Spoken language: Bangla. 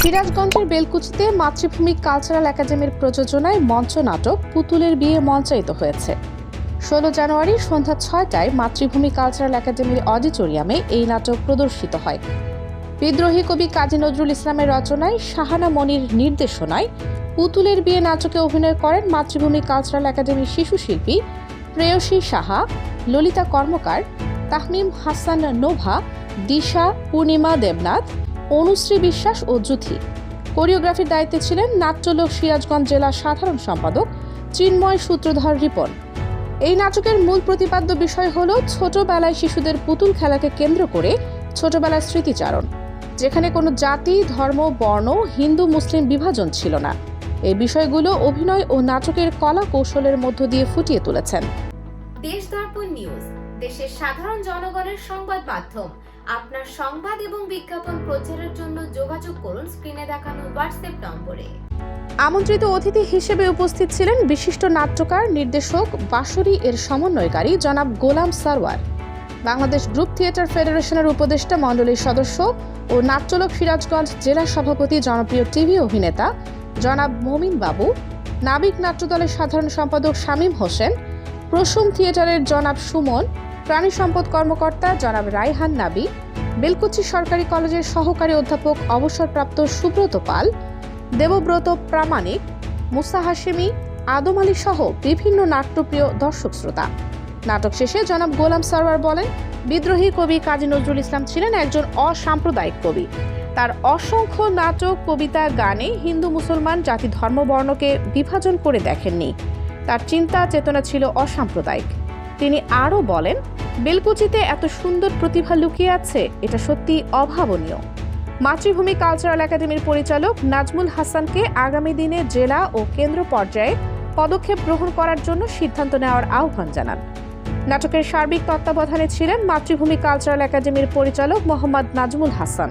সিরাজগঞ্জের বেলকুচিতে মাতৃভূমি কালচারাল একাডেমির প্রযোজনায় মঞ্চ নাটক পুতুলের বিয়ে মঞ্চায়িত হয়েছে। 16 জানুয়ারি সন্ধ্যা 6টায় মাতৃভূমি কালচারাল একাডেমির অডিটোরিয়ামে এই নাটক প্রদর্শিত হয়। বিদ্রোহী কবি কাজী নজরুল ইসলামের রচনায় শাহানা মনির নির্দেশনায় পুতুলের বিয়ে নাটকে অভিনয় করেন মাতৃভূমি কালচারাল একাডেমির শিশু শিল্পী প্রেয়সী সাহা, ললিতা কর্মকার, তাহমিম হাসান নোভা, দিশা, পূর্ণিমা দেবনাথ, অনুশ্রী বিশ্বাস ও জুথি। কোরিওগ্রাফির দায়িত্বে ছিলেন নাট্যলোক সিরাজগঞ্জ জেলা সাধারণ সম্পাদক চিন্ময় সূত্রধর রিপন। এই নাটকের মূল প্রতিপাদ্য বিষয় হল ছোটবেলায় শিশুদের পুতুল খেলাকে কেন্দ্র করে ছোটবেলার স্মৃতিচারণ, যেখানে কোনো জাতি, ধর্ম, বর্ণ, হিন্দু মুসলিম বিভাজন ছিল না। এই বিষয়গুলো অভিনয় ও নাটকের কলা কৌশলের মধ্য দিয়ে ফুটিয়ে তুলেছেন। দেশ দর্পণ নিউজ, দেশের সাধারণ জনগণের সংবাদ মাধ্যম। আপনার সংবাদ এবং বিজ্ঞাপন প্রচারের জন্য যোগাযোগ করুন স্ক্রিনে দেখানো হোয়াটসঅ্যাপ নম্বরে। আমন্ত্রিত অতিথি হিসেবে উপস্থিত ছিলেন বিশিষ্ট নাট্যকার, নির্দেশক, বাঁশরী এর সমন্বয়কারী জনাব গোলাম সারওয়ার, বাংলাদেশ গ্রুপ থিয়েটার ফেডারেশনের উপদেষ্টা মণ্ডলীর সদস্য ও নাট্যলোক সিরাজগঞ্জ জেলা সভাপতি জনপ্রিয় টিভি অভিনেতা জনাব মমিন বাবু, নাবিক নাট্যদলের সাধারণ সম্পাদক শামীম হোসেন, প্রসূম থিয়েটারের জনাব সুমন, প্রাণী সম্পদ কর্মকর্তা জনাব রায়হান নাবি, বেলকুচি সরকারি কলেজের সহকারী অধ্যাপক অবসরপ্রাপ্ত সুব্রত পাল, দেবব্রত প্রামাণিক, মুসা হাশেমি, আদম আলী সহ বিভিন্ন নাট্যপ্রিয় দর্শক শ্রোতা। নাটক শেষে জনাব গোলাম সারওয়ার বলেন, বিদ্রোহী কবি কাজী নজরুল ইসলাম ছিলেন একজন অসাম্প্রদায়িক কবি। তার অসংখ্য নাটক, কবিতা, গানে হিন্দু মুসলমান জাতি ধর্ম বর্ণকে বিভাজন করে দেখেননি। তার চিন্তা চেতনা ছিল অসাম্প্রদায়িক। তিনি আরও বলেন, বেলকুচিতে এত সুন্দর প্রতিভা লুকিয়ে আছে, এটা সত্যি অভাবনীয়। মাতৃভূমি কালচারাল একাডেমির পরিচালক নাজমুল হাসানকে আগামী দিনে জেলা ও কেন্দ্র পর্যায়ে পদক্ষেপ গ্রহণ করার জন্য সিদ্ধান্ত নেওয়ার আহ্বান জানান। নাটকের সার্বিক তত্ত্বাবধানে ছিলেন মাতৃভূমি কালচারাল একাডেমির পরিচালক মোহাম্মদ নাজমুল হাসান।